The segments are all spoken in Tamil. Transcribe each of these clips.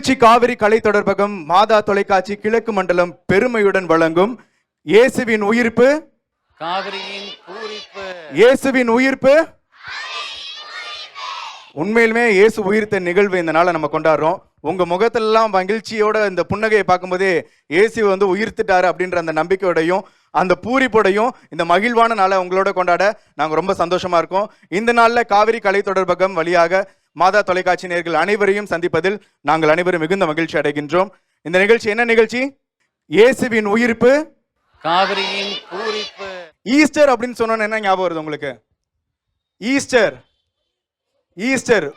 திருச்சி காவிரி கலை தொடர்பகம் மாதா தொலைக்காட்சி கிழக்கு மண்டலம் பெருமையுடன் வழங்கும் இயேசுவின் உயிர்ப்பு காவிரியின் பூரிப்பு. இயேசுவின் உயிர்ப்பு. உண்மையிலுமே இயேசு உயிர்த்த நிகழ்வு இந்த நாளை நம்ம கொண்டாடுறோம். உங்க முகத்திலெல்லாம் மகிழ்ச்சியோட இந்த புன்னகையை பார்க்கும்போதே இயேசு உயிர்த்துட்டாரு அப்படின்ற அந்த நம்பிக்கையோடையும் அந்த பூரிப்போடையும் இந்த மகிழ்வான நாளை உங்களோட கொண்டாட நாங்கள் ரொம்ப சந்தோஷமா இருக்கோம். இந்த நாளில் காவிரி கலை தொடர்பகம் வழியாக மாதா தொலைக்காட்சி நேயர்கள் அனைவரையும் சந்திப்பதில் நாங்கள் அனைவரும் மிகுந்த மகிழ்ச்சி அடைகின்றோம். இந்த நிகழ்ச்சி என்ன நிகழ்ச்சி? இயேசுவின் உயிர்ப்பு காவிரியின் பூரிப்பு. ஈஸ்டர் அப்படின்னு சொன்னோன்னு என்ன ஞாபகம் வருது உங்களுக்கு? ஈஸ்டர் ஈஸ்டர்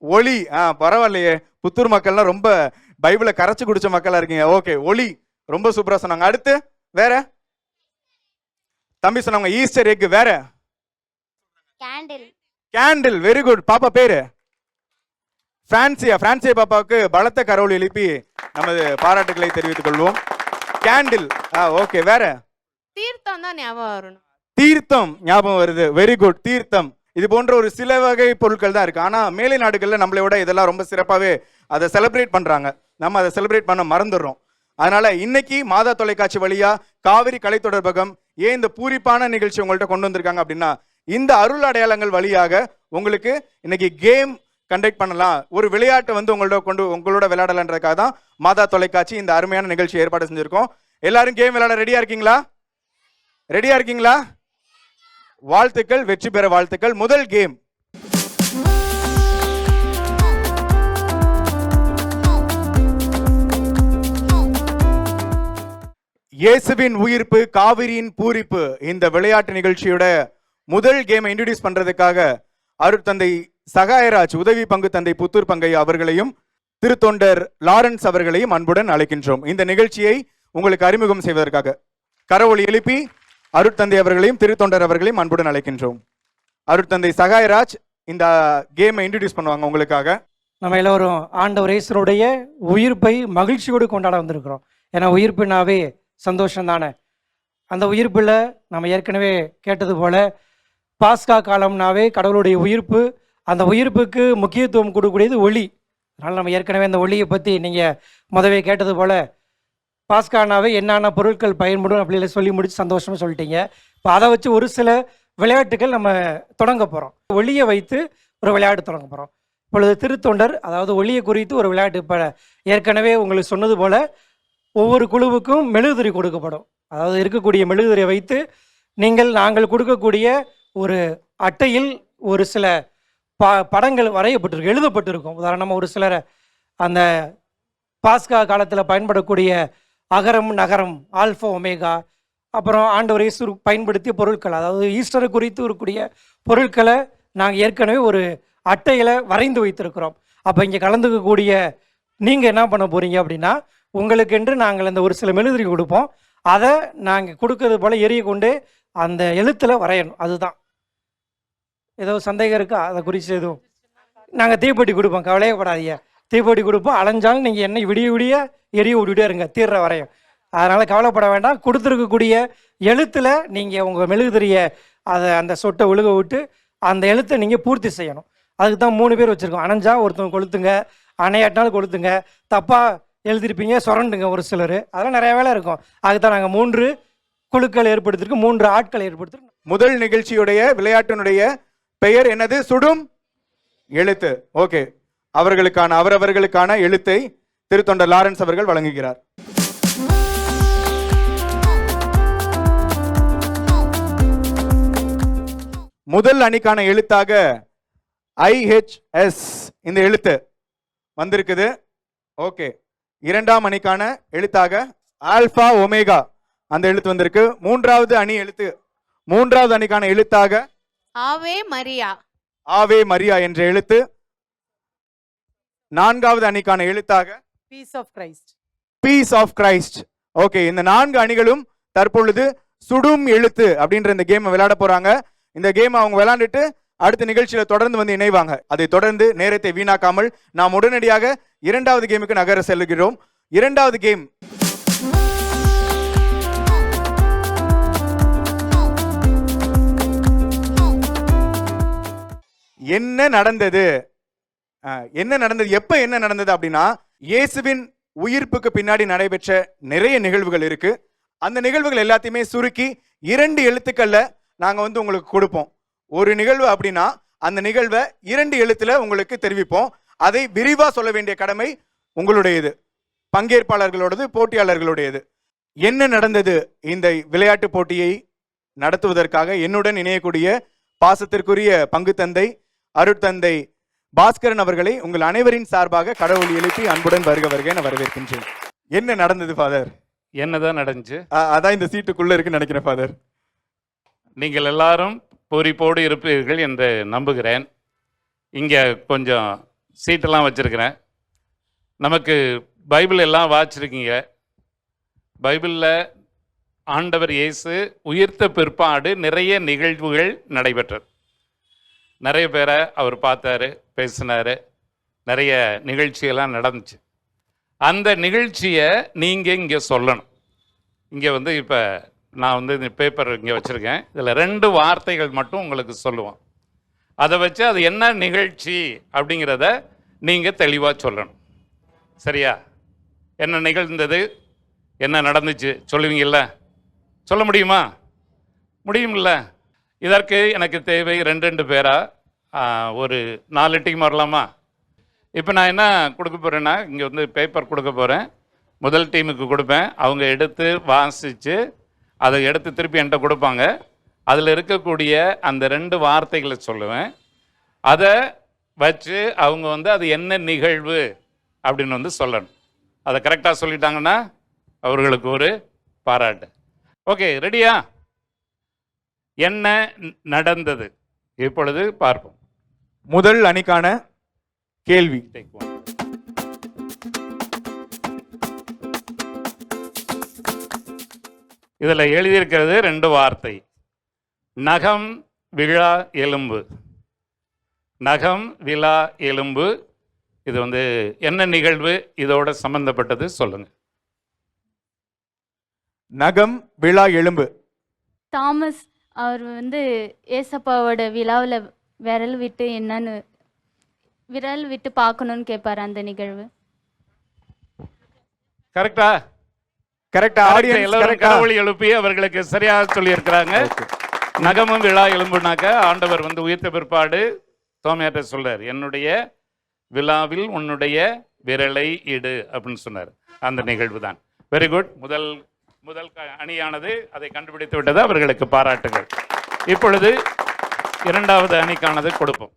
ஒளி. பரவாயில்லையே, புத்தூர் மக்கள்லாம் ரொம்ப பைபிளை கரைச்சு குடிச்ச மக்களா இருக்கீங்க. ஓகே, ஒளி ரொம்ப சூப்பரா சொன்னாங்க. அடுத்து வேற தம்பி சொன்னாங்க ஈஸ்டர் எக். வேற கேண்டில். கேண்டில். Very good. பாப்பா பேரு பிரான்சியா. பிரான்சியா பாப்பாவுக்கு பலத்த கரவொலி எழுப்பி நமது பாராட்டுகளை தெரிவித்துக் கொள்வோம். கேண்டில். ஓகே. வேற தீர்த்தம் தான் ஞாபகம் வரணும். தீர்த்தம் ஞாபகம் வருது. Very good. தீர்த்தம். இது போன்ற ஒரு சில வகை பொருட்கள் தான் இருக்கு. ஆனா மேலை நாடுகள்ல நம்மளை விட இதெல்லாம் ரொம்ப சிறப்பாகவே அதை செலிப்ரேட் பண்றாங்க. நம்ம அதை செலிப்ரேட் பண்ண மறந்துடுறோம். அதனால இன்னைக்கு மாதா தொலைக்காட்சி வழியா காவிரி கலை தொடர்பகம் ஏன் இந்த பூரிப்பான நிகழ்ச்சி உங்கள்கிட்ட கொண்டு வந்திருக்காங்க அப்படின்னா, இந்த அருள் அடையாளங்கள் வழியாக உங்களுக்கு இன்னைக்கு கேம் கண்டக்ட் பண்ணலாம், ஒரு விளையாட்டை உங்களோட விளையாடலான்றதுக்காக தான் மாதா தொலைக்காட்சி இந்த அருமையான நிகழ்ச்சி ஏற்பாடு செஞ்சிருக்கோம். எல்லாரும் கேம் விளையாட ரெடியா இருக்கீங்களா? ரெடியா இருக்கீங்களா? வாழ்த்துக்கள், வெற்றி பெற வாழ்த்துக்கள். முதல் கேம். இயேசுவின் உயிர்ப்பு காவிரியின் பூரிப்பு. இந்த விளையாட்டு நிகழ்ச்சியோட முதல் கேமை இன்ட்ரோடியூஸ் பண்றதுக்காக அருட்தந்தை சகாயராஜ் உதவி பங்கு தந்தை புத்தூர் பங்கை அவர்களையும் திருத்தொண்டர் லாரன்ஸ் அவர்களையும் அன்புடன் அழைக்கின்றோம். இந்த நிகழ்ச்சியை உங்களுக்கு அறிமுகம் செய்வதற்காக கரவொலி எழுப்பி அருட்தந்தை அவர்களையும் திருத்தொண்டர் அவர்களையும் அன்புடன் அழைக்கின்றோம். அருட்தந்தை சகாயராஜ் இந்த கேமை இன்ட்ரோடியூஸ் பண்ணுவாங்க உங்களுக்காக. நம்ம எல்லோரும் ஆண்டவர் இயேசுவுடைய உயிர்ப்பை மகிழ்ச்சியோடு கொண்டாட வந்திருக்கிறோம். ஏன்னா உயிர்ப்புனாவே சந்தோஷம் தானே. அந்த உயிர்ப்பில் நம்ம ஏற்கனவே கேட்டது போல பாஸ்கா காலம்னாவே கடவுளுடைய உயிர்ப்பு. அந்த உயிர்ப்புக்கு முக்கியத்துவம் கொடுக்கக்கூடியது ஒளி. அதனால் நம்ம ஏற்கனவே அந்த ஒளியை பற்றி நீங்கள் முதவே கேட்டது போல் பாஸ்கானாவே என்னென்ன பொருட்கள் பயன்படும் அப்படின்னு சொல்லி முடிச்சு சந்தோஷமாக சொல்லிட்டீங்க. இப்போ அதை வச்சு ஒரு சில விளையாட்டுகள் நம்ம தொடங்க போகிறோம். ஒளியை வைத்து ஒரு விளையாட்டு தொடங்க போகிறோம். இப்பொழுது திருத்தொண்டர், அதாவது ஒளியை குறித்து ஒரு விளையாட்டு. இப்போ ஏற்கனவே உங்களுக்கு சொன்னது போல் ஒவ்வொரு குழுவுக்கும் மெழுகுதிரி கொடுக்கப்படும். அதாவது இருக்கக்கூடிய மெழுகுதிரியை வைத்து நாங்கள் கொடுக்கக்கூடிய ஒரு அட்டையில் ஒரு சில படங்கள் வரையப்பட்டிருக்கும், எழுதப்பட்டிருக்கும். உதாரணமாக ஒரு சிலர் அந்த பாஸ்கா காலத்தில் பயன்படக்கூடிய அகரம் நகரம் ஆல்ஃபா ஒமேகா, அப்புறம் ஆண்டவர் இயேசு பயன்படுத்திய பொருட்கள், அதாவது ஈஸ்டரை குறித்து இருக்கக்கூடிய பொருட்களை நாங்கள் ஏற்கனவே ஒரு அட்டையில் வரைந்து வைத்திருக்கிறோம். அப்போ இங்கே கலந்துக்கக்கூடிய நீங்கள் என்ன பண்ண போகிறீங்க அப்படின்னா, உங்களுக்கென்று நாங்கள் அந்த ஒரு சில மெழுகுதிரி கொடுப்போம். அதை நாங்கள் கொடுக்கறது போல் எரிய கொண்டு அந்த எழுத்தில் வரையணும். அதுதான். ஏதோ சந்தேகம் இருக்கா அதை குறித்து? எதுவும் நாங்கள் தீப்பெட்டி கொடுப்போம், கவலையப்படாதீங்க. தீப்பெட்டி கொடுப்போம். அலைஞ்சாலும் நீங்கள் என்னை விடிய விடிய எரிய விட்டுட்டே இருங்க, தீர்ற வரையும். அதனால் கவலைப்பட வேண்டாம். கொடுத்துருக்கக்கூடிய எழுத்தில் நீங்கள் உங்கள் மெழுகுதிரியை அந்த சொட்டை ஒழுக விட்டு அந்த எழுத்தை நீங்கள் பூர்த்தி செய்யணும். அதுக்கு தான் 3 பேர் வச்சுருக்கோம். அணைஞ்சா ஒருத்தவங்க கொளுத்துங்க, அணையாட்டினாலும் கொளுத்துங்க, தப்பாக எழுதிருப்பீங்க சுரண்டுங்க ஒரு சிலர். அதெல்லாம் நிறைய வேலை இருக்கும். அதுக்கு தான் நாங்கள் 3 குழுக்கள் ஏற்படுத்தியிருக்கோம், 3 ஆட்கள் ஏற்படுத்திருக்கோம். முதல் நிகழ்ச்சியுடைய விளையாட்டினுடைய பெயர் என்னது? சுடும் எழுத்து. ஓகே, அவரவர்களுக்கான எழுத்தை திருத்தொண்டர் லாரன்ஸ் அவர்கள் வழங்குகிறார். முதல் அணிக்கான எழுத்தாக IHS இந்த எழுத்து வந்திருக்குது. ஓகே. இரண்டாம் அணிக்கான எழுத்தாக ஆல்பா ஒமேகா அந்த எழுத்து வந்திருக்கு. மூன்றாவது அணிக்கான எழுத்தாக ஆவே மரியா. ஆவே மரியா என்ற எழுத்து. நான்காவது அணிக்கான எழுத்தாக piece of Christ. Piece of Christ. Okay, இந்த 4 அணிகளும் தற்பொழுது சுடும் எழுத்து அப்படின்ற இந்த கேம் விளையாட போறாங்க. இந்த கேம் அவங்க விளையாண்டுட்டு அடுத்த நிகழ்ச்சியில தொடர்ந்து வந்து இணைவாங்க. அதை தொடர்ந்து நேரத்தை வீணாக்காமல் நாம் உடனடியாக இரண்டாவது கேமுக்கு நகர செல்கிறோம். இரண்டாவது கேம் என்ன நடந்தது? எப்ப என்ன நடந்தது அப்படின்னா, இயேசுவின் உயிர்ப்புக்கு பின்னாடி நடைபெற்ற நிறைய நிகழ்வுகள் இருக்கு. அந்த நிகழ்வுகள் எல்லாத்தையுமே சுருக்கி 2 எழுத்துக்கள்ல நாங்க உங்களுக்கு கொடுப்போம். ஒரு நிகழ்வு அப்படின்னா அந்த நிகழ்வை 2 எழுத்துல உங்களுக்கு தெரிவிப்போம். அதை விரிவா சொல்ல வேண்டிய கடமை உங்களுடையது, பங்கேற்பாளர்களோடது, போட்டியாளர்களுடையது. என்ன நடந்தது இந்த விளையாட்டு போட்டியை நடத்துவதற்காக என்னுடன் இணையக்கூடிய பாசத்திற்குரிய பங்கு தந்தை அருட்தந்தை பாஸ்கரன் அவர்களை உங்கள் அனைவரின் சார்பாக கடவுள் எழுப்பி அன்புடன் வருக என வரவேற்கின்றேன். என்ன நடந்தது ஃபாதர்? என்னதான் நடந்துச்சு? அதான் இந்த சீட்டுக்குள்ள இருக்குன்னு நினைக்கிறேன் ஃபாதர். நீங்கள் எல்லாரும் பூரிப்போடு இருப்பீர்கள் என்று நம்புகிறேன். இங்கே கொஞ்சம் சீட்டெல்லாம் வச்சுருக்கிறேன். நமக்கு பைபிள் எல்லாம் வாசிச்சிருக்கீங்க. பைபிளில் ஆண்டவர் இயேசு உயிர்த்த பிற்பாடு நிறைய நிகழ்வுகள் நடைபெற்றது. நிறைய பேரை அவர் பார்த்தாரு, பேசினார், நிறைய நிகழ்ச்சியெல்லாம் நடந்துச்சு. அந்த நிகழ்ச்சியை நீங்கள் இங்கே சொல்லணும். இங்கே இப்போ நான் இந்த பேப்பர் இங்கே வச்சுருக்கேன். இதில் 2 வார்த்தைகள் மட்டும் உங்களுக்கு சொல்லுவோம். அதை வச்சு அது என்ன நிகழ்ச்சி அப்படிங்கிறத நீங்கள் தெளிவாக சொல்லணும். சரியா? என்ன நிகழ்ந்தது, என்ன நடந்துச்சு சொல்லுவீங்கல்ல? சொல்ல முடியுமா? முடியும்ல? இதற்கு எனக்கு தேவை 2 பேரா ஒரு 4 டீம் வரலாமா? இப்போ நான் என்ன கொடுக்க போகிறேன்னா, இங்கே பேப்பர் கொடுக்க போகிறேன். முதல் டீமுக்கு கொடுப்பேன். அவங்க எடுத்து வாசித்து அதை எடுத்து திருப்பி என்கிட்ட கொடுப்பாங்க. அதில் இருக்கக்கூடிய அந்த 2 வார்த்தைகளை சொல்லுவேன். அதை வச்சு அவங்க அது என்ன நிகழ்வு அப்படின்னு சொல்லணும். அதை கரெக்டாக சொல்லிட்டாங்கன்னா அவர்களுக்கு ஒரு பாராட்டு. ஓகே, ரெடியா? என்ன நடந்தது இப்பொழுது பார்ப்போம். முதல் அணிக்கான கேள்வி. இதில் எழுதியிருக்கிறது 2 வார்த்தை. நகம் விழா எலும்பு. நகம் விழா எலும்பு. இது என்ன நிகழ்வு, இதோட சம்பந்தப்பட்டது சொல்லுங்க. நகம் விழா எலும்பு. தாமஸ் அவர் ஏசப்பாவோட விழாவில் விரல் விட்டு பார்க்கணும்னு கேட்பாரு. அந்த நிகழ்வு கரெக்டா? கரெக்டா? எல்லாரும் கடவுளை எழுப்பி அவர்களுக்கு சரியாக சொல்லி இருக்கிறாங்க. நகமும் விழா எலும்புனாக்க ஆண்டவர் உயிர்த்த பிற்பாடு தோமையாற்ற சொல்றார், என்னுடைய விழாவில் உன்னுடைய விரலை இடு அப்படின்னு சொன்னார். அந்த நிகழ்வு தான். Very good. முதல் அணியானது அதை கண்டுபிடித்து விட்டது. அவர்களுக்கு பாராட்டுகள். இப்பொழுது 2வது அணிக்கானது கொடுப்போம்.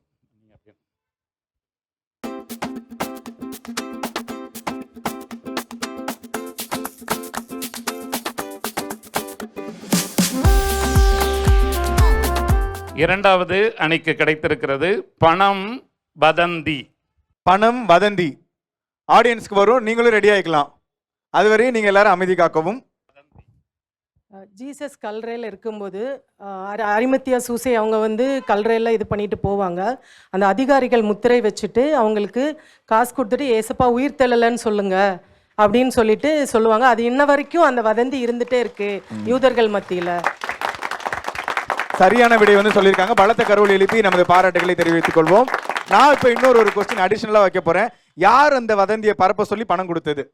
இரண்டாவது அணிக்கு கிடைத்திருக்கிறது பணம் வதந்தி. பணம் வதந்தி. ஆடியன்ஸ்க்கு வரும், நீங்களும் ரெடி ஆயிக்கலாம். அதுவரை நீங்க எல்லாரும் அமைதி காக்கவும். ஜீசஸ் கல்றையில் இருக்கும்போது அரிமத்தியா சூசை அவங்க கல்றையில் இது பண்ணிட்டு போவாங்க. அந்த அதிகாரிகள் முத்திரை வச்சுட்டு அவங்களுக்கு காசு கொடுத்துட்டு ஏசப்பா உயிர் தெழலன்னு சொல்லுங்க அப்படின்னு சொல்லுவாங்க. அது இன்ன வரைக்கும் அந்த வதந்தி இருந்துட்டே இருக்கு யூதர்கள் மத்தியில். சரியான விடை சொல்லியிருக்காங்க. பலத்த கருவில் எழுப்பி நமது பாராட்டுகளை தெரிவித்துக் கொள்வோம். நான் இப்ப இன்னொரு கொஸ்டின் அடிஷனலா வைக்க போறேன். யார் அந்த வதந்தியை பரப்ப சொல்லி பணம் கொடுத்தது?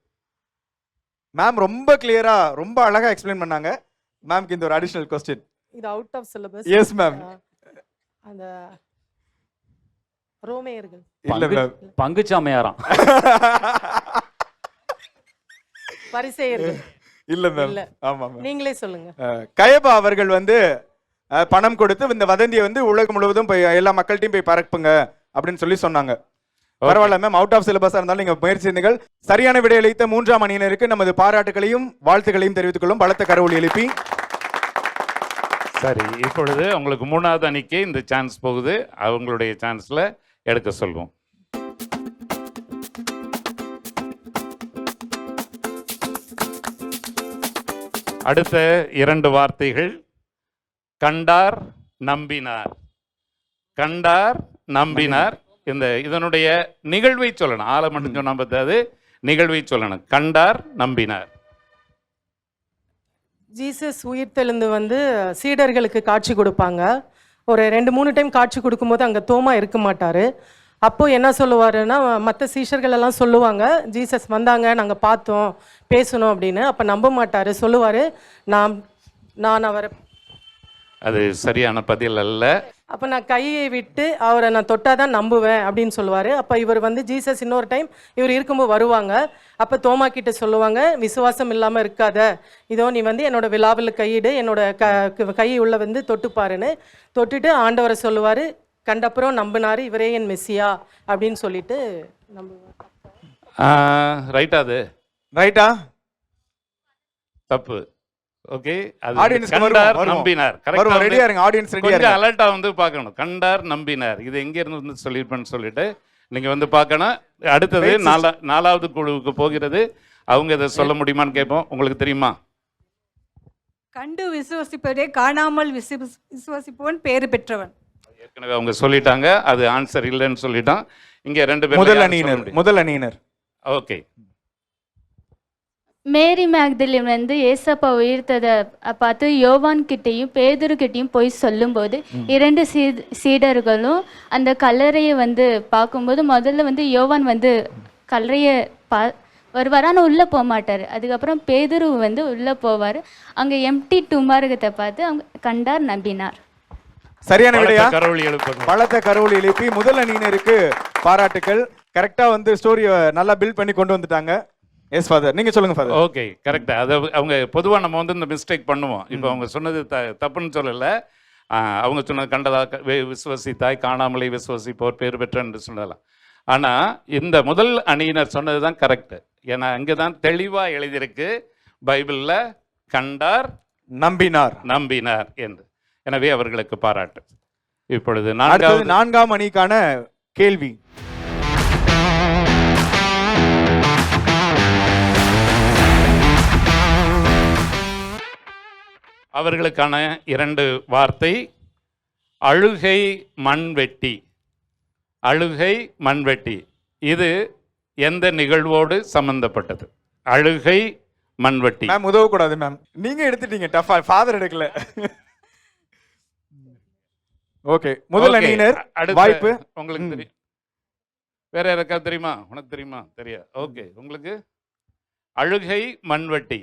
மேம் ரொம்ப கிளியரா ரொம்ப அழகா எக்ஸ்பிளைன் பண்ணாங்க. மேம்க்கு இந்த ஒரு அடிஷனல் கொஸ்டின். இது out of syllabus. Yes ma'am. அந்த ரோமேயர்கள் இல்ல மேம், பங்குச்சாமையாராம். பரிசேயர்கள் இல்ல மேம். ஆமா மேம், நீங்களே சொல்லுங்க. கயபா அவர்கள் பணம் கொடுத்து இந்த வதந்தியை உலகம் முழுவதும் போய் எல்லா மக்கள்கிட்டையும் போய் பரப்புங்க அப்படின்னு சொல்லி சொன்னாங்க. பரவாயில்ல மேம், அவுட் ஆஃப் சிலபஸா இருந்தாலும் நீங்க முயற்சி செய்யுங்கள். சரியான விடை அளித்த 3ஆம் அணியினருக்கு நமது பாராட்டுகளையும் வாழ்த்துக்களையும் தெரிவித்துக் கொள்ளும். பலத்த கரவொலி எழுப்பி. சரி, இப்பொழுது உங்களுக்கு 3வது அணிக்கு இந்த சான்ஸ் போகுது. அவங்களுடைய சான்ஸ்ல எடுக்க சொல்வோம். அடுத்த 2 வார்த்தைகள் கண்டார் நம்பினார். கண்டார் நம்பினார். இதனுடைய நிகழ்வை சொல்லணும். ஆளை மட்டும் சொன்னா பத்தாது, நிகழ்வை சொல்லணும். கண்டார் நம்பினார். ஜீசஸ் உயிர்த்தெழுந்து சீடர்களுக்கு காட்சி கொடுப்பாங்க. ஒரு 2-3 டைம் காட்சி கொடுக்கும்போது அங்கே தோமா இருக்க மாட்டார். அப்போ என்ன சொல்லுவாருன்னா, மற்ற சீஷர்கள் எல்லாம் சொல்லுவாங்க, ஜீசஸ் வந்தாங்க, நாங்கள் பார்த்தோம், பேசணும் அப்படின்னு. அப்போ நம்ப மாட்டார், சொல்லுவார், நான் அவரை, அது சரியான பதில் அல்ல. அப்போ நான் கையை விட்டு அவரை நான் தொட்டால் தான் நம்புவேன் அப்படின்னு சொல்லுவார். அப்போ இவர் வந்து ஜீசஸ் இன்னொரு டைம் இவர் இருக்கும்போது வருவாங்க. அப்போ தோமா கிட்ட சொல்லுவாங்க, விசுவாசம் இல்லாமல் இருக்காத, இதோ நீ வந்து என்னோட விழாவில் கையிடு, என்னோட கை உள்ள வந்து தொட்டுப்பாருன்னு தொட்டுட்டு ஆண்டவரை சொல்லுவார். கண்டப்புறம் நம்பினார், இவரே என் மெஸ்ஸியா அப்படின்னு சொல்லிட்டு நம்புவார். ரைட்டா? அது ரைட்டா? தப்பு. ஓகே, அது Audience க்கு கண்டார் வருவோம். நம்பினார். வருவோம், கரெக்டா? ரெடியா இருங்க, ஆடியன்ஸ் ரெடியா கொஞ்சம் இருங்க. அலர்ட்டா வந்து பார்க்கணும். கண்டார் நம்பினார், இது எங்க இருந்து வந்து சொல்லியிருப்பேன்னு சொல்லிட்டு நீங்க வந்து பார்க்கணும். அடுத்தது நாலாவது குழுவுக்கு போகிறது. அவங்க இதை சொல்ல முடியுமான்னு கேட்போம். உங்களுக்கு தெரியுமா? கண்டு விசுவசிப்பதே காணாமல் விசுவசிப்பவன் பேறு பெற்றவன். ஏற்கனவே அவங்க சொல்லிட்டாங்க, அது ஆன்சர் இல்லைன்னு சொல்லிட்டான். இங்க ரெண்டு பேரும் முதல் அணியினர். ஓகே. மேரி மேக்தலின் வந்து ஏசப்பா உயிர்த்ததை பார்த்து யோவான் கிட்டேயும் பேதுரு கிட்டேயும் போய் சொல்லும்போது 2 சீடர்களும் அந்த கல்லறையை வந்து பார்க்கும்போது முதல்ல வந்து யோவான் வந்து கல்லறையை வருவார், ஆனால் உள்ளே போக மாட்டார். அதுக்கப்புறம் பேதுரு வந்து உள்ளே போவார். அங்கே எம்டி டுமாரகத்தை பார்த்து அவங்க கண்டார், நம்பினார். சரியான விடையா? பலத்த கரவொலி எழுப்பி முதல் அணியினருக்கு பாராட்டுக்கள். கரெக்டா வந்து ஸ்டோரியை நல்லா பில்ட் பண்ணி கொண்டு வந்துட்டாங்க. எஸ் ஃபாதர், நீங்க சொல்லுங்க ஃபாதர். ஓகே, கரெக்டா. அதை அவங்க பொதுவாக நம்ம வந்து இந்த மிஸ்டேக் பண்ணுவோம். இப்போ அவங்க சொன்னது தப்புன்னு சொல்லலை. அவங்க சொன்னது கண்டதா விசுவசித்தாய் காணாமலே விசுவசிப்போர் பேர் பெற்றன்னு சொல்லலாம். ஆனால் இந்த முதல் அணியினர் சொன்னது தான் கரெக்டு. ஏன்னா அங்கே தான் தெளிவாக எழுதியிருக்கு பைபிளில், கண்டார் நம்பினார் என்று. எனவே அவர்களுக்கு பாராட்டு. இப்பொழுது 4ஆம் அணிக்கான கேள்வி. அவர்களுக்கான 2 வார்த்தை. அழுகை மண்வெட்டி. அழுகை மண்வெட்டி இது எந்த நிகழ்வோடு சம்பந்தப்பட்டது? அழுகை மண்வெட்டி. மேம் உதவக்கூடாது மேம், நீங்க எடுத்துட்டீங்க டஃபா, ஃபாதர் எடுக்கல. ஓகே, முதல் அணியினர் வாய்ப்பு உங்களுக்கு தெரியும். வேற யாருக்கா தெரியுமா? உனக்கு தெரியுமா? தெரியா? ஓகே, உங்களுக்கு அழுகை மண்வெட்டி.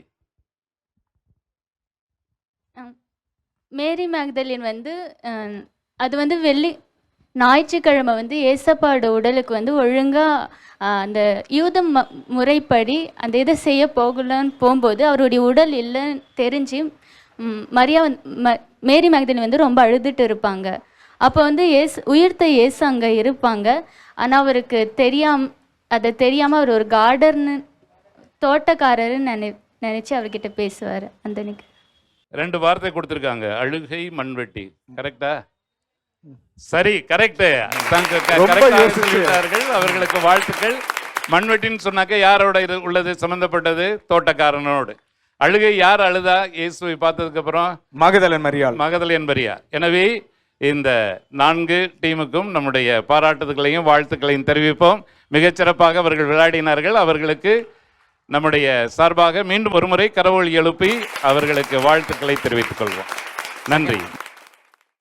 மேரி மேக்தலின் வந்து அது வந்து ஞாயிற்றுக்கிழமை வந்து ஏசப்பாவோட உடலுக்கு வந்து ஒழுங்காக அந்த யூத முறைப்படி அந்த இதை செய்ய போகும்போது அவருடைய உடல் இல்லைன்னு தெரிஞ்சு மேரி மேக்தலின் வந்து ரொம்ப அழுதுட்டு இருப்பாங்க. அப்போ வந்து உயிர்த்த இயேசு அங்கே இருப்பாங்க. ஆனால் அவருக்கு அதை தெரியாமல் அவர் ஒரு கார்டர்னு தோட்டக்காரர்னு நினச்சி அவர்கிட்ட பேசுவார். அந்த 2 வார்த்தை கொடுத்துருக்காங்க, அழுகை மண்வெட்டி. கரெக்டா? சரி, கரெக்ட். அவர்களுக்கு வாழ்த்துக்கள். மண்வெட்டின்னு சொன்னாக்க யாரோட இது உள்ளது சம்பந்தப்பட்டது? தோட்டக்காரனோடு. அழுகை யார் அழுதா இயேசுவை பார்த்ததுக்கு அப்புறம்? மகதலேன் மரியா. எனவே இந்த 4 டீமுக்கும் நம்முடைய பாராட்டுதல்களையும் வாழ்த்துக்களையும் தெரிவிப்போம். மிகச்சிறப்பாக அவர்கள் விளையாடினார்கள். அவர்களுக்கு நம்முடைய சார்பாக மீண்டும் ஒருமுறை கரவொலி எழுப்பி அவர்களுக்கு வாழ்த்துக்களை தெரிவித்துக் கொள்வோம். நன்றி.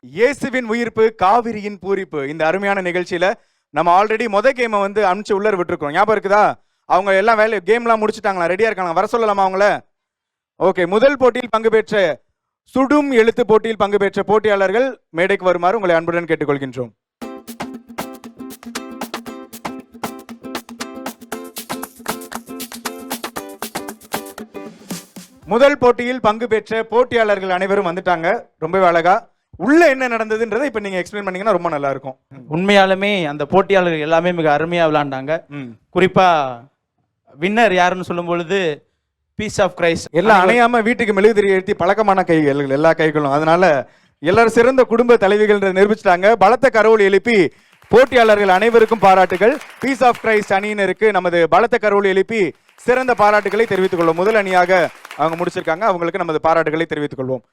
இயேசுவின் உயிர்ப்பு, காவிரியின் பூரிப்பு. இந்த அருமையான நிகழ்ச்சியில நம்ம ஆல்ரெடி கேமை வந்து அனுப்பிச்சு உள்ளர விட்டுருக்கோம். ஞாபகம் இருக்குதா? அவங்க எல்லாம் கேம்லாம் முடிச்சுட்டாங்களா? ரெடியா இருக்காங்க? வர சொல்லலாமா அவங்கள? ஓகே, முதல் போட்டியில் பங்கு பெற்ற சுடும் எழுத்து போட்டியில் பங்கு பெற்ற போட்டியாளர்கள் மேடைக்கு வருமாறு உங்களை அன்புடன் கேட்டுக்கொள்கின்றோம். முதல் போட்டியில் பங்கு பெற்ற போட்டியாளர்கள் அனைவரும் வந்துட்டாங்க. ரொம்பவே அழகா உள்ள என்ன நடந்ததுன்றதை இப்ப நீங்க எக்ஸ்பிளைன் பண்ணீங்கன்னா ரொம்ப நல்லா இருக்கும். உண்மையாலுமே அந்த போட்டியாளர்கள் எல்லாமே மிக அருமையா விளையாண்டாங்க. குறிப்பா வின்னர் யாருன்னு சொல்லும் பொழுது பீஸ் ஆஃப் கிரைஸ்ட். எல்லாம் அணையாம வீட்டுக்கு மெழுகுதிரி ஏற்றி பழக்கமான கைகள், எல்லா கைகளும். அதனால எல்லாரும் சிறந்த குடும்ப தலைவிகள் நிரூபிச்சிட்டாங்க. பலத்த கரவொலி எழுப்பி போட்டியாளர்கள் அனைவருக்கும் பாராட்டுகள். பீஸ் ஆஃப் கிரைஸ்ட் அணியினருக்கு நமது பலத்த கரவொலி எழுப்பி சிறந்த பாராட்டுகளை தெரிவித்துக் கொள்வோம். முதல் அணியாக அவங்க முடிச்சிருக்காங்க, அவங்களுக்கு நமது பாராட்டுகளை தெரிவித்துக் கொள்வோம்.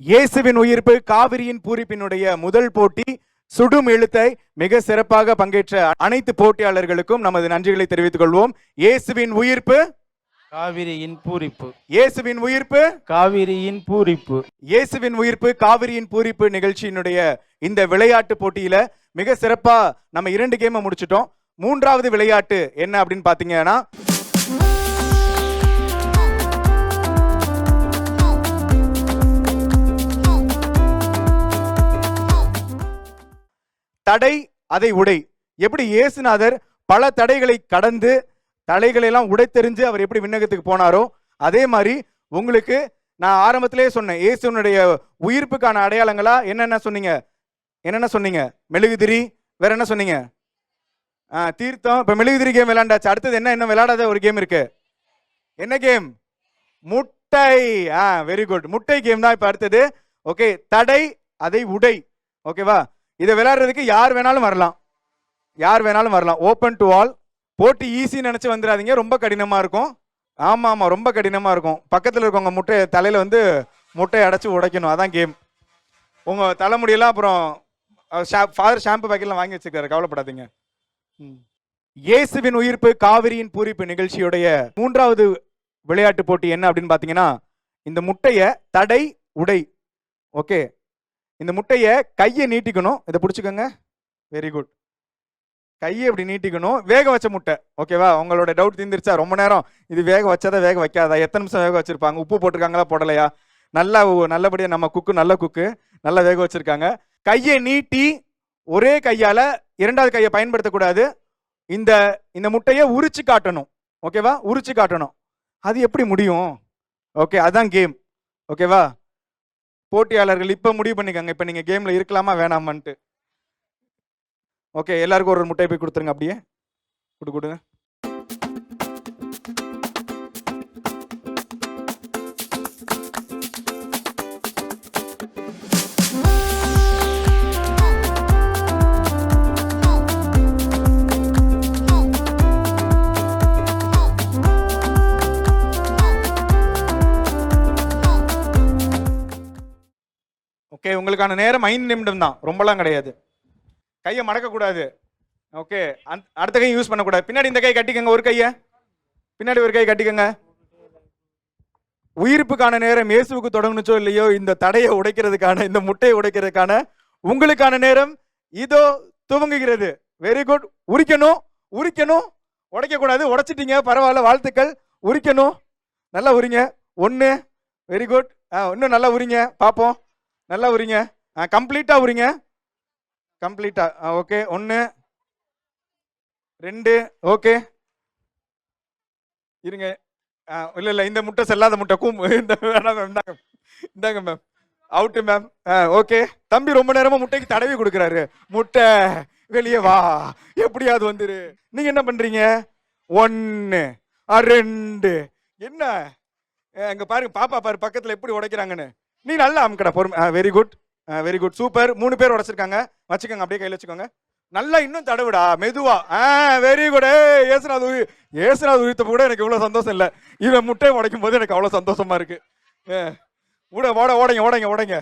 இயேசுவின் உயிர்ப்பு காவிரியின் பூரிப்பினுடைய முதல் போட்டி சுடும் எழுத்தை மிக சிறப்பாக பங்கேற்ற அனைத்து போட்டியாளர்களுக்கும் நமது நன்றிகளை தெரிவித்துக் கொள்வோம். இயேசுவின் உயிர்ப்பு காவிரியின் பூரிப்பு. இயேசுவின் உயிர்ப்பு காவிரியின் பூரிப்பு. இயேசுவின் உயிர்ப்பு காவிரியின் பூரிப்பு நிகழ்ச்சியினுடைய இந்த விளையாட்டு போட்டியில மிக சிறப்பா நம்ம 2 கேமை முடிச்சிட்டோம். 3வது விளையாட்டு என்ன அப்படின்னு பாத்தீங்கன்னா தடை அதை உடை. எப்படி இயேசுநாதர் பல தடைகளை கடந்து தடைகளை எல்லாம் உடைத்தெறிஞ்சு அவர் எப்படி விண்ணகத்துக்கு போனாரோ அதே மாதிரி உங்களுக்கு நான் ஆரம்பத்திலே சொன்னேன், இயேசுனுடைய உயிர்ப்புக்கான அடையாளங்களா என்னென்ன சொன்னீங்க? மெழுகுதிரி, வேற என்ன சொன்னீங்க? தீர்த்தம். இப்ப மெழுகுதிரி கேம் விளையாண்டாச்சு. அடுத்தது என்ன விளையாடாத ஒரு கேம் இருக்கு. என்ன கேம்? முட்டை. Very good. முட்டை கேம் தான் இப்ப அடுத்தது. ஓகே, தடை அதை உடை. ஓகேவா? இதை விளையாடுறதுக்கு யார் வேணாலும் வரலாம். Open to all. போட்டி ஈஸி நினைச்சு வந்துடாதீங்க, ரொம்ப கடினமா இருக்கும். ஆமா, ரொம்ப கடினமா இருக்கும். பக்கத்தில் இருக்கவங்க முட்டையை தலையில வந்து முட்டையை அடைச்சு உடைக்கணும். அதான் கேம். உங்க தலைமுடியெல்லாம் அப்புறம் ஃபாதர் ஷாம்பு பாக்கெட்லாம் வாங்கி வச்சுக்காரு, கவலைப்படாதீங்க. இயேசுவின் உயிர்ப்பு காவிரியின் பூரிப்பு நிகழ்ச்சியுடைய 3வது விளையாட்டு போட்டி என்ன அப்படின்னு பாத்தீங்கன்னா, இந்த முட்டைய தடை உடை. ஓகே, இந்த முட்டைய கையை நீட்டிக்கணும். இதை பிடிச்சிக்கோங்க. Very good. கையை இப்படி நீட்டிக்கணும். வேக வச்ச முட்டை. ஓகேவா? உங்களோட டவுட் தீர்ந்துருச்சா? ரொம்ப நேரம் இது வேக வச்சதா வேக வைக்காதா, எத்தனை நிமிஷம் வேக வச்சிருப்பாங்க, உப்பு போட்டிருக்காங்களா போடலையா, நல்லபடியா நம்ம நல்ல குக்கு நல்லா வேக வச்சிருக்காங்க. கையை நீட்டி ஒரே கையால 2வது கையை பயன்படுத்தக்கூடாது. இந்த முட்டையை உரிச்சு காட்டணும். ஓகேவா? உரிச்சு காட்டணும். அது எப்படி முடியும்? ஓகே, அதான் கேம். ஓகேவா? போட்டியாளர்கள் இப்ப முடிவு பண்ணிக்கங்க, இப்ப நீங்க கேம்ல இருக்கலாமா வேணாமான்ட்டு. ஓகே, எல்லாருக்கும் ஒரு முட்டை போய் கொடுத்துருங்க. அப்படியே கொடுங்க. ஓகே, உங்களுக்கான நேரம் 5 நிமிடம் தான், ரொம்பலாம் கிடையாது. கையை மடக்கக்கூடாது. ஓகே, அடுத்த கையை யூஸ் பண்ணக்கூடாது. பின்னாடி இந்த கை கட்டிக்கங்க, ஒரு கையை பின்னாடி ஒரு கை கட்டிக்கங்க. உயிர்ப்புக்கான நேரம் இயேசுவுக்கு தொடங்குச்சோ இல்லையோ, இந்த தடையை உடைக்கிறதுக்கான, இந்த முட்டையை உடைக்கிறதுக்கான உங்களுக்கான நேரம் இதோ துவங்குகிறது. Very good. உரிக்கணும், உடைக்கக்கூடாது. உடைச்சிட்டீங்க, பரவாயில்ல, வாழ்த்துக்கள். உரிக்கணும், நல்லா உரிங்க. 1. Very good. இன்னும் நல்லா உரிங்க பார்ப்போம். நல்லா உரிங்க. கம்ப்ளீட்டா உரிங்க. கம்ப்ளீட்டா. ஓகே, 1 2. ஓகே, இருங்க. இல்ல இந்த முட்டை செல்லாத முட்டை. இந்தாங்க மேம். Out ma'am. ஓகே, தம்பி ரொம்ப நேரமா முட்டைக்கு தடவி கொடுக்குறாரு. முட்டை வெளியே வா, எப்படியாவது வந்துரு. நீங்க என்ன பண்றீங்க? 1 2. என்ன அங்க பாருங்க, பாப்பா பாரு பக்கத்துல எப்படி உடைக்கிறாங்கன்னு. நீ நல்லா அமுக்கடா, பொறுமை. Very good, very good, super. 3 பேர் உடைச்சிருக்காங்க. வச்சுக்கோங்க, அப்படியே கையில் வச்சுக்கோங்க. நல்லா இன்னும் தடவுடா, மெதுவா. Very good. ஏசுநாத் உயிர்த்தப்ப கூட எனக்கு இவ்வளவு சந்தோஷம் இல்லை. இவன் முட்டையை உடைக்கும் போது எனக்கு அவ்வளவு சந்தோஷமா இருக்கு. ஓடைங்க.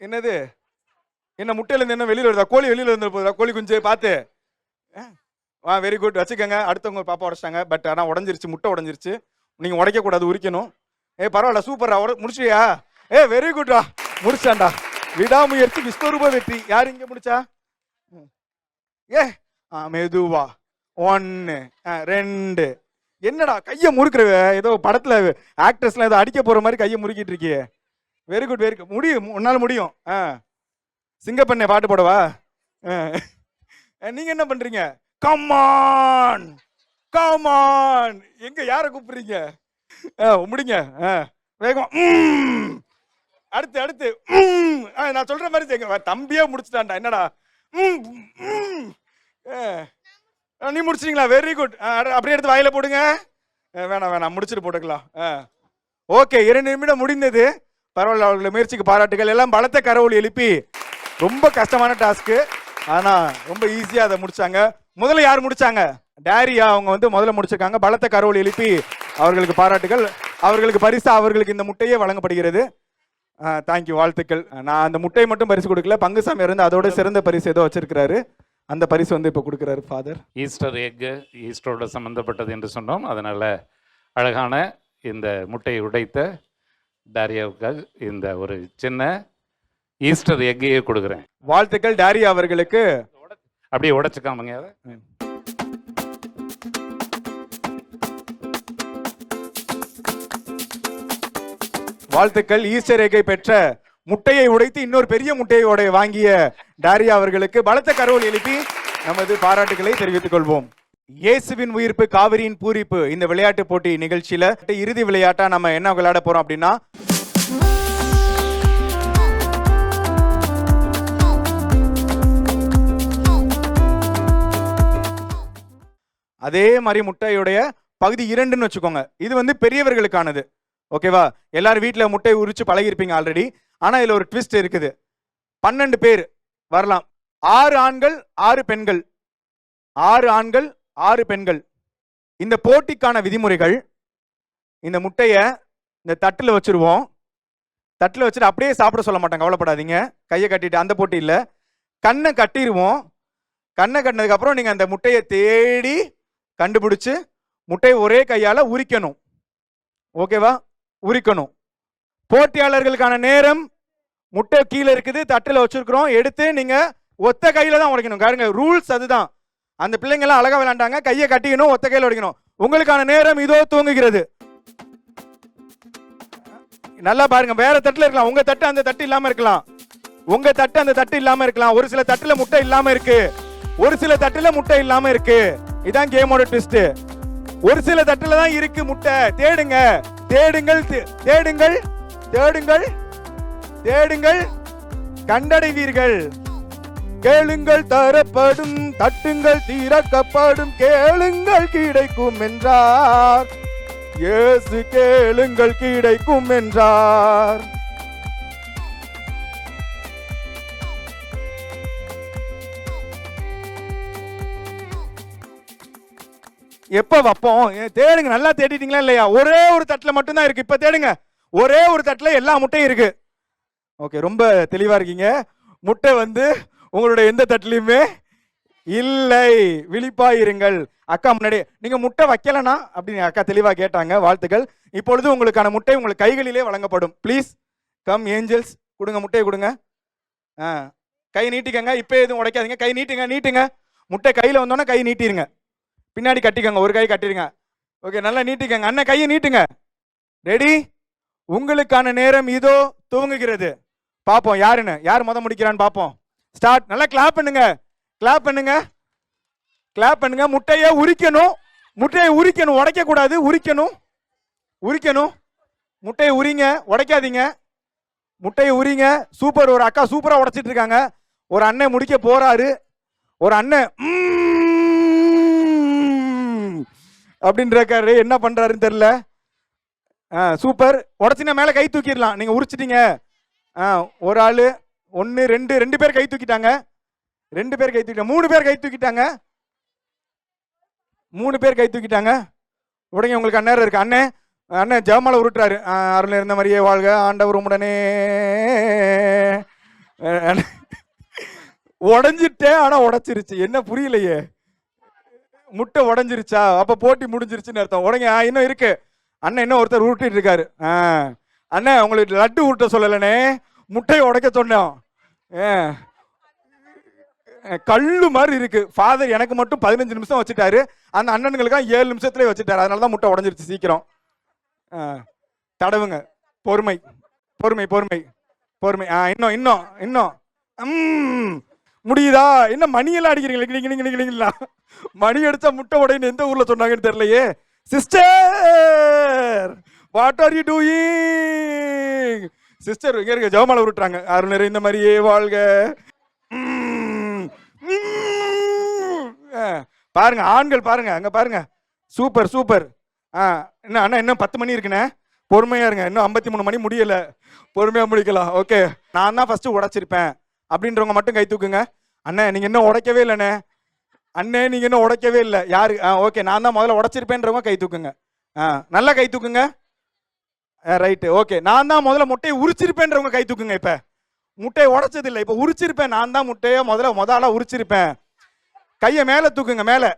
என்னது? என்ன முட்டையில இருந்து என்ன வெளியில வருதா? கோழி வெளியில இருந்து போகுதா? கோழி குஞ்சு பார்த்து. வெரி குட், வச்சுக்கோங்க. அடுத்தவங்க பாப்பா உடைச்சிட்டாங்க, பட் ஆனால் உடஞ்சிருச்சு, முட்டை உடஞ்சிருச்சு. நீங்க உடைக்க கூடாது, உரிக்கணும். பரவாயில்ல, சூப்பரா முடிச்சியா? வெரி குட்ரா, முடிச்சாண்டா. விடாமுயற்சி விஸ்வரூப வெற்றி. யாரு இங்க முடிச்சா? மெதுவா. 1 2. என்னடா கையை முறுக்குற? ஏதோ படத்துல ஆக்டர்ஸ்லாம் ஏதோ அடிக்க போற மாதிரி கையை முறுக்கிட்டு இருக்கியே. Very good, very good. முடியும், உன்னால முடியும். சிங்கப்பண்ணை பாட்டு போடவா? நீங்க என்ன பண்றீங்க? கமான். எங்க யார கூப்பிடுறீங்க? முடிங்க வேகமா. அடுத்து நான் சொல்ற மாதிரி செய்யுங்க. தம்பியே முடிச்சுட்டான்டா. என்னடா? நீ முடிச்சிட்டீங்களா? Very good. அப்படியே எடுத்து வாயில போடுங்க. வேணாம், முடிச்சுட்டு போட்டுக்கலாம். ஓகே, 2 நிமிடம் முடிந்தது. பரவாயில்ல, அவர்களுடைய முயற்சிக்கு பாராட்டுகள். எல்லாம் பலத்த கரவொலி எழுப்பி, ரொம்ப கஷ்டமான டாஸ்க்கு, ஆனா ரொம்ப ஈஸியா அதை முடிச்சாங்க. முதல்ல யார் முடிச்சாங்க? டேரியா அவங்க வந்து முதல்ல முடிச்சிருக்காங்க. பலத்த கரவொலி எழுப்பி அவர்களுக்கு பாராட்டுகள். அவர்களுக்கு பரிசு அவர்களுக்கு இந்த முட்டையே வழங்கப்படுகிறது. தேங்க்யூ, வாழ்த்துக்கள். நான் அந்த முட்டையை மட்டும் பரிசு கொடுக்கல, பங்குசாமி இருந்து அதோட சிறந்த பரிசு ஏதோ வச்சிருக்கிறாரு. அந்த பரிசு வந்து இப்போ கொடுக்குறாரு ஃபாதர். ஈஸ்டர் எக்கு ஈஸ்டரோட சம்மந்தப்பட்டது என்று சொன்னோம். அதனால் அழகான இந்த முட்டையை உடைத்த டாரியாவுக்கு இந்த ஒரு சின்ன ஈஸ்டர் எக்கையே கொடுக்குறேன். வாழ்த்துக்கள் டாரியா அவர்களுக்கு. அப்படியே உடைச்சுக்காமங்க அதை. வாழ்த்துக்கள். ஈஸ்டர் எக்கை பெற்ற முட்டையை உடைத்து இன்னொரு பெரிய முட்டையை வாங்கிய டாரியா அவர்களுக்கு பலத்த கரவொலி எழுப்பி நமது பாராட்டுகளை தெரிவித்துக் கொள்வோம். இயேசுவின் உயிர்ப்பு காவிரியின் பூரிப்பு இந்த விளையாட்டு போட்டி நிகழ்ச்சியில இறுதி விளையாட்டா நம்ம என்ன விளையாட போறோம் அப்படின்னா, அதே மாதிரி முட்டையுடைய பகுதி 2ன்னு வச்சுக்கோங்க. இது வந்து பெரியவர்களுக்கானது. ஓகேவா? எல்லாரும் வீட்டில் முட்டையை உரிச்சு பழகிருப்பீங்க ஆல்ரெடி. ஆனால் இதில் ஒரு ட்விஸ்ட் இருக்குது. 12 பேர் வரலாம். 6 ஆண்கள் 6 பெண்கள். 6 ஆண்கள் 6 பெண்கள். இந்த போட்டிக்கான விதிமுறைகள், இந்த முட்டையை இந்த தட்டில் வச்சிருவோம். தட்டில் வச்சுட்டு அப்படியே சாப்பிட சொல்ல மாட்டாங்க, கவலைப்படாதீங்க. கையை கட்டிட்டு, அந்த போட்டி இல்லை. கண்ணை கட்டிடுவோம். கண்ணை கட்டினதுக்கப்புறம் நீங்கள் அந்த முட்டையை தேடி கண்டுபிடிச்சு முட்டையை ஒரே கையால் உரிக்கணும். ஓகேவா? உரிக்கணும். போட்டியாளர்களுக்கான நேரம், முட்டை கீழே இருக்குது, தட்டில் வச்சிருக்கிறோம், எடுத்து நீங்க ஒத்த கையில தான் உடைக்கணும். பாருங்க, ரூல்ஸ் அதுதான். அந்த பிள்ளைங்க எல்லாம் அழகா விளையாண்டாங்க. கையை கட்டிக்கணும், ஒத்த கையில உடைக்கணும். உங்களுக்கான நேரம் இதோ துவங்குகிறது. நல்லா பாருங்க, வேற தட்டுல இருக்கலாம். உங்க தட்டு அந்த தட்டு இல்லாம இருக்கலாம். உங்க தட்டு அந்த தட்டு இல்லாம இருக்கலாம். ஒரு சில தட்டுல முட்டை இல்லாம இருக்கு, ஒரு சில தட்டுல முட்டை இல்லாம இருக்கு. இதான் கேமோட ட்விஸ்ட். ஒரு சில தட்டுல தான் இருக்கு முட்டை. தேடுங்க, தேடுங்கள், தேடுங்கள், தேடுங்கள், தேடுங்கள், கண்டடைவீர்கள். கேளுங்கள் தரப்படும், தட்டுங்கள் திறக்கப்படும், கேளுங்கள் கிடைக்கும் என்றார் இயேசு. கேளுங்கள் கிடைக்கும் என்றார். எப்ப வைப்போம்? தேடுங்க, நல்லா தேடிட்டீங்களா இல்லையா? ஒரே ஒரு தட்டுல மட்டும்தான் இருக்கு. இப்ப தேடுங்க, ஒரே ஒரு தட்டுல எல்லா முட்டையும் இருக்கு. ஓகே, ரொம்ப தெளிவா இருக்கீங்க. முட்டை வந்து உங்களுடைய எந்த தட்டுலயுமே இல்லை. விழிப்பாயிருங்கள். அக்கா முன்னாடி நீங்க முட்டை வைக்கலனா அப்படின்னு அக்கா தெளிவா கேட்டாங்க. வாழ்த்துக்கள். இப்பொழுது உங்களுக்கான முட்டை உங்கள் கைகளிலே வழங்கப்படும். Please come Angeles. கொடுங்க, முட்டையை கொடுங்க. கை நீட்டிக்கங்க. இப்போ எதுவும் உடைக்காதீங்க. கை நீட்டுங்க, நீட்டுங்க. முட்டை கையில வந்தோன்னா கை நீட்டிருங்க. பின்னாடி கட்டிக்கங்க, ஒரு கை கட்டிருங்க. ஓகே, நல்லா நீட்டிக்கங்க. அண்ணன் கையை நீட்டுங்க. ரெடி? உங்களுக்கான நேரம் இதோ துவங்குகிறது. பார்ப்போம் யாருன்னு, யார் முத முடிக்கிறான்னு பார்ப்போம். ஸ்டார்ட். நல்லா கிளாப் பண்ணுங்க, கிளாப் பண்ணுங்க, கிளாப் பண்ணுங்க. முட்டையை உரிக்கணும், முட்டையை உரிக்கணும், உடைக்க கூடாது. உரிக்கணும், உரிக்கணும். முட்டையை உரிங்க, உடைக்காதீங்க. முட்டையை உரிங்க. சூப்பர். ஒரு அக்கா சூப்பரா உடைச்சிட்டு இருக்காங்க. ஒரு அண்ணன் முடிக்க போறாரு. ஒரு அண்ணன் அப்படின்றாரு. என்ன பண்றாருன்னு தெரியல. சூப்பர். உடச்சினா மேல கை தூக்கிடலாம். நீங்க உரிச்சிட்டீங்க. ஒரு ஆளு, 1 2 2 பேர் கை தூக்கிட்டாங்க. 2 பேர் கை தூக்கிட்டாங்க. 3 பேர் கை தூக்கிட்டாங்க. 3 பேர் கை தூக்கிட்டாங்க. உடனே உங்களுக்கு அண்ணன் இருக்கு. அண்ணன் அண்ணன் ஜெபமாலை உருட்டுறாரு. அருள் இருந்த மாதிரியே வாழ்க ஆண்டவர் உடனே. உடஞ்சிட்டேன், ஆனா உடைச்சிருச்சு. என்ன புரியலையே? முட்டை உடஞ்சிருச்சா? அப்ப போட்டி முடிஞ்சிருச்சுன்னு அர்த்தம். உடனே இன்னும் இருக்கு. அண்ணன் இன்னும் ஒருத்தர் உருட்டிட்டு இருக்காரு. அண்ணன் உங்களுக்கு லட்டு உருட்ட சொல்லலனே, முட்டையை உடைக்க சொன்னோம். கல்லு மாதிரி இருக்கு. ஃபாதர் எனக்கு மட்டும் 15 நிமிஷம் வச்சுட்டாரு. அந்த அண்ணனுங்களுக்கு 7 நிமிஷத்துலேயே வச்சுட்டாரு. அதனாலதான் முட்டை உடஞ்சிருச்சு சீக்கிரம். தடவுங்க. பொறுமை, பொறுமை, பொறுமை, பொறுமை. இன்னும் இன்னும் இன்னும் முடியுதா? என்ன மணியெல்லாம் அடிக்கிறீங்களா? மணி அடிச்சா முட்டை உடைன்னு எந்த ஊர்ல சொன்னாங்கன்னு தெரியலையே. Sister, what are you doing? Sister இங்க இருக்க ஜெபமாலை உருட்டுறாங்க. அருள் நிறைந்த மாதிரியே வாழ்க. பாருங்க, ஆண்கள் பாருங்க, அங்க பாருங்க. Super super. என்ன அண்ணா, இன்னும் 10 மணி இருக்குண்ணே. பொறுமையா இருங்க, இன்னும் 53 மணி முடியல. பொறுமையா முடிக்கலாம். ஓகே, நான் தான் ஃபர்ஸ்ட் உடைச்சிருப்பேன் அப்படின்றவங்க மட்டும் கை தூக்குங்க. அண்ணே நீங்க இன்னும் உடைக்கவே இல்லைண்ணே. அண்ணே நீங்க இன்னும் உடைக்கவே இல்லை. யாரு? ஓகே, நான் தான் முதல்ல உடைச்சிருப்பேன்றவங்க கை தூக்குங்க. நல்லா கை தூக்குங்க. Right, okay. நான் தான் முதல்ல முட்டையை உரிச்சிருப்பேன்றவங்க கை தூக்குங்க. இப்போ முட்டையை உடைச்சது இல்லை, இப்போ உரிச்சிருப்பேன். நான் தான் முட்டையை முதல்ல உரிச்சிருப்பேன். கையை மேலே தூக்குங்க, மேலே.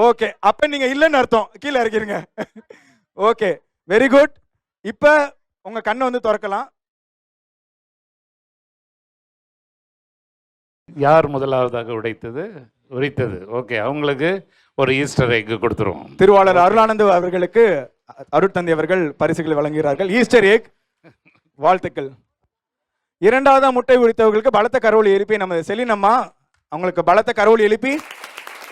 ஓகே, அப்போ நீங்கள் இல்லைன்னு அர்த்தம். கீழே இறக்கிருங்க. Okay, very good. இப்போ உங்கள் கண்ணை வந்து திறக்கலாம். யார் முதலாவதாக உரித்தது? ஓகே, அவங்களுக்கு ஒரு ஈஸ்டர் எக் கொடுத்துருவோம். திருவாளர் அருளானந்து அவர்களுக்கு அருட்தந்தை அவர்கள் பரிசுகளை வழங்குகிறார்கள். ஈஸ்டர் எக் வாழ்த்துக்கள். இரண்டாவதா முட்டை உரித்தவர்களுக்கு பலத்த கரவொலி எழுப்பி நம்ம செலினம்மா அவங்களுக்கு பலத்த கரவொலி எழுப்பி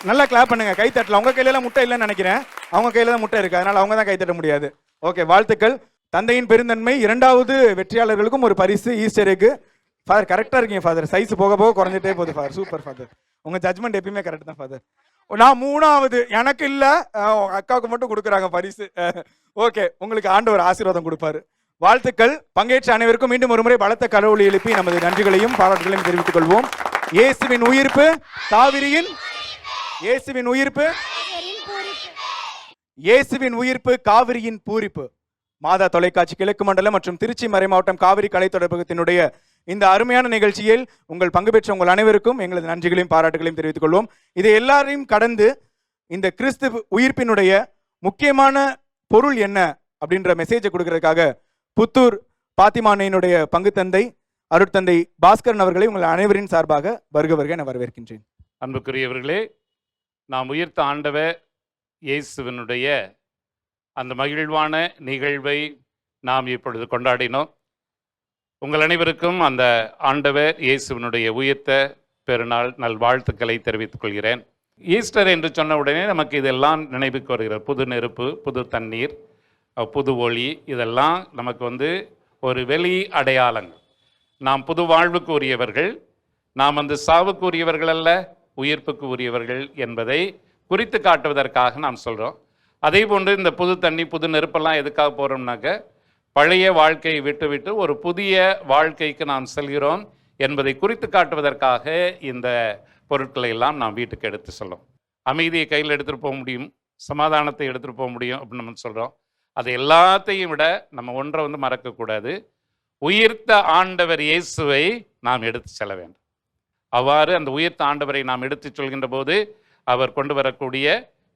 நல்லா கிளாப் பண்ணுங்க, கை தட்டலாம். உங்க கையில முட்டை இல்லைன்னு நினைக்கிறேன், அவங்க கையில தான் முட்டை இருக்கு, அதனால அவங்க தான் கை தட்ட முடியாது. ஓகே, வாழ்த்துக்கள். தந்தையின் பெருந்தன்மை இரண்டாவது வெற்றியாளர்களுக்கும் ஒரு பரிசு ஈஸ்டர் எக். ஃபாதர் கரெக்டாக இருக்கீங்க ஃபாதர், சைஸ் போக போக குறைஞ்சிட்டே போகுது ஃபாதர். சூப்பர் ஃபாதர், உங்கள் ஜட்மெண்ட் எப்பயுமே கரெக்ட் தான் ஃபாதர். நான் மூணாவது, எனக்கு இல்லை, அக்காவுக்கு மட்டும் கொடுக்குறாங்க பரிசு. ஓகே, உங்களுக்கு ஆண்டவர் ஆசீர்வாதம் கொடுப்பாரு. வாழ்த்துக்கள். பங்கேற்ற அனைவருக்கும் மீண்டும் ஒரு முறை பலத்த கரவொலி எழுப்பி நமது நன்றிகளையும் பாராட்டுகளையும் தெரிவித்துக் கொள்வோம். இயேசுவின் உயிர்ப்பு காவிரியின், இயேசுவின் உயிர்ப்பு, இயேசுவின் உயிர்ப்பு காவிரியின் பூரிப்பு. மாதா தொலைக்காட்சி கிழக்கு மண்டலம் மற்றும் திருச்சி மறைமாவட்டம் காவிரி கலை தொடர்பகத்தினுடைய இந்த அருமையான நிகழ்ச்சியில் உங்கள் பங்கு பெற்ற உங்கள் அனைவருக்கும் எங்களது நன்றிகளையும் பாராட்டுகளையும் தெரிவித்துக் கொள்வோம். இதை எல்லாரையும் கடந்து இந்த கிறிஸ்து உயிர்ப்பினுடைய முக்கியமான பொருள் என்ன அப்படின்ற மெசேஜை கொடுக்கறதுக்காக புத்தூர் பாத்திமா அன்னையினுடைய பங்கு தந்தை அருட்தந்தை பாஸ்கரன் அவர்களை உங்கள் அனைவரின் சார்பாக வருக என வரவேற்கின்றேன். அன்புக்குரியவர்களே, நாம் உயிர்த்த ஆண்டவர் இயேசுவினுடைய அந்த மகிழ்வான நிகழ்வை நாம் இப்பொழுது கொண்டாடினோம். உங்கள் அனைவருக்கும் அந்த ஆண்டவர் இயேசுவினுடைய உயிர்த்த பெருநாள் நல்வாழ்த்துக்களை தெரிவித்துக் கொள்கிறேன். ஈஸ்டர் என்று சொன்ன உடனே நமக்கு இதெல்லாம் நினைவுக்கு வருகிறது. புது நெருப்பு, புது தண்ணீர், புது ஒளி, இதெல்லாம் நமக்கு ஒரு வெளி அடையாளங்கள். நாம் புது வாழ்வுக்கு உரியவர்கள், நாம் சாவுக்கு உரியவர்கள் அல்ல, உயிர்ப்புக்கு உரியவர்கள் என்பதை குறித்து காட்டுவதற்காக நாம் சொல்கிறோம். அதே போன்று இந்த புது தண்ணி, புது நெருப்பெல்லாம் எதுக்காக போகிறோம்னாக்க, பழைய வாழ்க்கையை விட்டுவிட்டு ஒரு புதிய வாழ்க்கைக்கு நாம் செல்கிறோம் என்பதை குறித்து காட்டுவதற்காக இந்த பொருட்களை எல்லாம் நாம் வீட்டுக்கு எடுத்து சொல்லும். அமைதியை கையில் எடுத்துகிட்டு போக முடியும், சமாதானத்தை எடுத்துகிட்டு போக முடியும் அப்படின்னு நம்ம சொல்கிறோம். அது எல்லாத்தையும் விட நம்ம ஒன்றை மறக்கக்கூடாது, உயிர்த்த ஆண்டவர் இயேசுவை நாம் எடுத்து செல்ல வேண்டும். அவ்வாறு அந்த உயிர்த்த ஆண்டவரை நாம் எடுத்து சொல்கின்ற போது அவர் கொண்டு வரக்கூடிய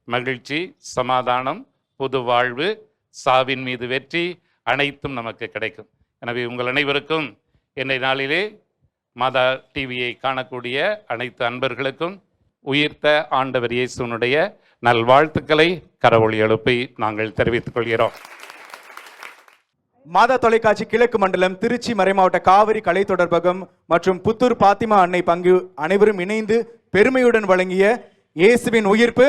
மகிழ்ச்சி, சமாதானம், புது வாழ்வு, சாவின் மீது வெற்றி அனைத்தும் நமக்கு கிடைக்கும். எனவே உங்கள் அனைவருக்கும் என்னை நாளிலே மாதா டிவியை காணக்கூடிய அனைத்து அன்பர்களுக்கும் உயிர்த்த ஆண்டவர் இயேசுனுடைய நல்வாழ்த்துக்களை கரவொலி எழுப்பி நாங்கள் தெரிவித்துக் கொள்கிறோம். மாதா தொலைக்காட்சி கிழக்கு மண்டலம், திருச்சி மறைமாவட்ட காவிரி கலை தொடர்பகம் மற்றும் புத்தூர் பாத்திமா அன்னை பங்கு அனைவரும் இணைந்து பெருமையுடன் வழங்கிய இயேசுவின் உயிர்ப்பு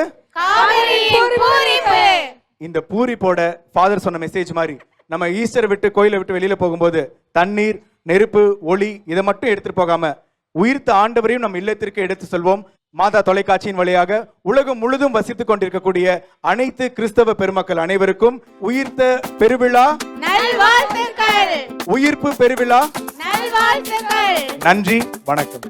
இந்த பூரிப்போட ஃபாதர் சொன்ன மெசேஜ் மாதிரி நம்ம ஈஸ்டர் விட்டு கோயிலை விட்டு வெளியில போகும்போது தண்ணீர், நெருப்பு, ஒளி இதை மட்டும் எடுத்துட்டு போகாம உயிர்த்த ஆண்டவரையும் நம் இல்லத்திற்கு எடுத்து செல்வோம். மாதா தொலைக்காட்சியின் வழியாக உலகம் முழுதும் வசித்துக் கொண்டிருக்கக்கூடிய அனைத்து கிறிஸ்தவ பெருமக்கள் அனைவருக்கும் உயிர்த்த பெருவிழா நல்வாழ்த்துக்கள், உயிர்ப்பு பெருவிழா நல்வாழ்த்துக்கள். நன்றி, வணக்கம்.